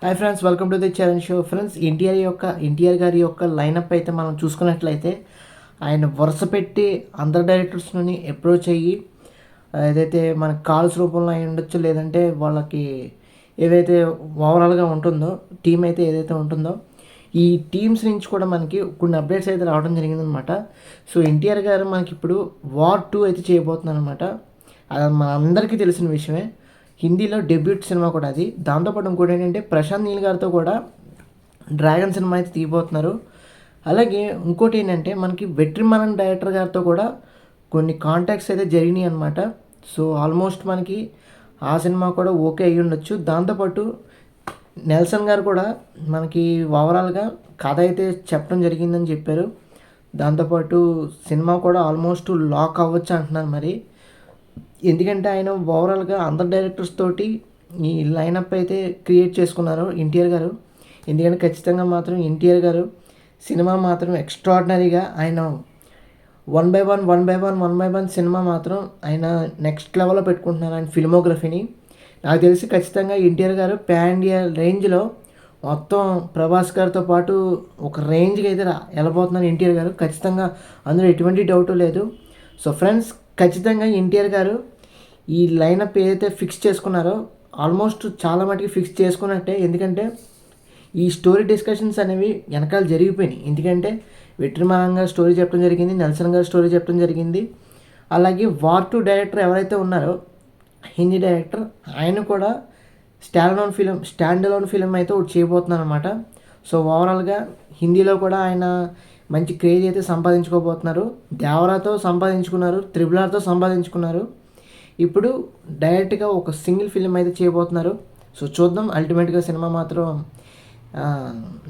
Hi friends, welcome to the challenge show. Friends, NTR గారి యొక్క lineup అయితే మనం చూసుకున్నట్లయితే ఆయన వరుస పెట్టి అందరు డైరెక్టర్స్ని అప్రోచ్ అయ్యి ఏదైతే మన కాల్స్ రూపంలో అయి ఉండొచ్చు, లేదంటే వాళ్ళకి ఏదైతే ఓవరాల్గా ఉంటుందో టీం అయితే ఏదైతే ఉంటుందో ఈ టీమ్స్ నుంచి కూడా మనకి కొన్ని అప్డేట్స్ అయితే రావడం జరిగిందనమాట. సో ఎన్టీఆర్ గారు మనకి ఇప్పుడు వార్ 2 అయితే చేయబోతున్నారు అనమాట. అది మన అందరికీ తెలిసిన విషయమే. హిందీలో డెబ్యూట్ సినిమా కూడా అది. దాంతోపాటు ఇంకోటి ఏంటంటే ప్రశాంత్ నీల్ గారితో కూడా డ్రాగన్ సినిమా అయితే తీయబోతున్నారు. అలాగే ఇంకోటి ఏంటంటే మనకి వెట్రిమారన్ డైరెక్టర్ గారితో కూడా కొన్ని కాంటాక్ట్స్ అయితే జరిగినాయి అనమాట. సో ఆల్మోస్ట్ మనకి ఆ సినిమా కూడా ఓకే అయ్యి ఉండొచ్చు. దాంతోపాటు నెల్సన్ గారు కూడా మనకి ఓవరాల్గా కథ అయితే చెప్పడం జరిగిందని చెప్పారు. దాంతోపాటు సినిమా కూడా ఆల్మోస్ట్ లాక్ అవ్వచ్చు అంటున్నారు. మరి ఎందుకంటే ఆయన ఓవరాల్గా అందరు డైరెక్టర్స్ తోటి ఈ లైనప్ అయితే క్రియేట్ చేసుకున్నారు ఎన్టీఆర్ గారు. ఎందుకంటే ఖచ్చితంగా మాత్రం ఎన్టీఆర్ గారు సినిమా మాత్రం ఎక్స్ట్రాడినరీగా ఆయన వన్ బై వన్ సినిమా మాత్రం ఆయన నెక్స్ట్ లెవెల్లో పెట్టుకుంటున్నారు ఆయన ఫిల్మోగ్రఫీని. నాకు తెలిసి ఖచ్చితంగా ఎన్టీఆర్ గారు పాన్ ఇండియా రేంజ్లో మొత్తం ప్రభాస్ గారితో పాటు ఒక రేంజ్కి అయితే వెళ్ళబోతున్నారు ఎన్టీఆర్ గారు. ఖచ్చితంగా అందులో ఎటువంటి డౌటు లేదు. సో ఫ్రెండ్స్, ఖచ్చితంగా ఎన్టీఆర్ గారు ఈ లైనప్ ఏదైతే ఫిక్స్ చేసుకున్నారో ఆల్మోస్ట్ చాలా మటుకు ఫిక్స్ చేసుకున్నట్టే. ఎందుకంటే ఈ స్టోరీ డిస్కషన్స్ అనేవి వెనకాల జరిగిపోయినాయి. ఎందుకంటే వెట్రిమారన్ గారు స్టోరీ చెప్పడం జరిగింది, నెల్సన్ గారు స్టోరీ చెప్పడం జరిగింది. అలాగే వార్ 2 డైరెక్టర్ ఎవరైతే ఉన్నారో హిందీ డైరెక్టర్, ఆయన కూడా స్టాండ్ అలోన్ ఫిలిం అయితే ఒకటి చేయబోతున్నారు అనమాట. సో ఓవరాల్గా హిందీలో కూడా ఆయన మంచి క్రేజ్ అయితే సంపాదించుకోబోతున్నారు. దేవరాతో సంపాదించుకున్నారు, త్రిబుల్ ఆర్తో సంపాదించుకున్నారు. ఇప్పుడు డైరెక్ట్గా ఒక సింగిల్ ఫిలిం అయితే చేయబోతున్నారు. సో చూద్దాం, అల్టిమేట్గా సినిమా మాత్రం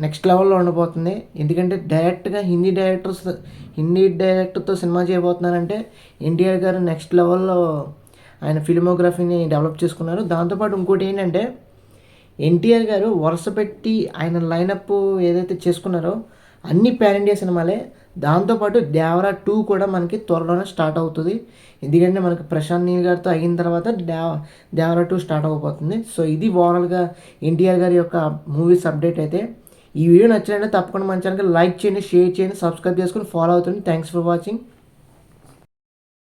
నెక్స్ట్ లెవెల్లో ఉండబోతుంది. ఎందుకంటే డైరెక్ట్గా హిందీ డైరెక్టర్తో సినిమా చేయబోతున్నారంటే ఎన్టీఆర్ గారు నెక్స్ట్ లెవెల్లో ఆయన ఫిల్మోగ్రఫీని డెవలప్ చేసుకున్నారు. దాంతోపాటు ఇంకోటి ఏంటంటే ఎన్టీఆర్ గారు వరుస పెట్టి ఆయన లైనప్ ఏదైతే చేసుకున్నారో అన్ని పాన్ ఇండియా సినిమాలే. దాంతోపాటు దేవరా 2 కూడా మనకి త్వరలోనే స్టార్ట్ అవుతుంది. ఎందుకంటే మనకి ప్రశాంత్ నీల్ గారితో అయిన తర్వాత దేవరా 2 స్టార్ట్ అవ్వబోతుంది. సో ఇది ఓవరాల్గా ఎన్టీఆర్ గారి యొక్క మూవీస్ అప్డేట్ అయితే. ఈ వీడియో నచ్చినట్లయితే తప్పకుండా మన ఛానల్కి లైక్ చేయండి, షేర్ చేయండి, సబ్స్క్రైబ్ చేసుకుని ఫాలో అవుతుంది. Thanks for watching.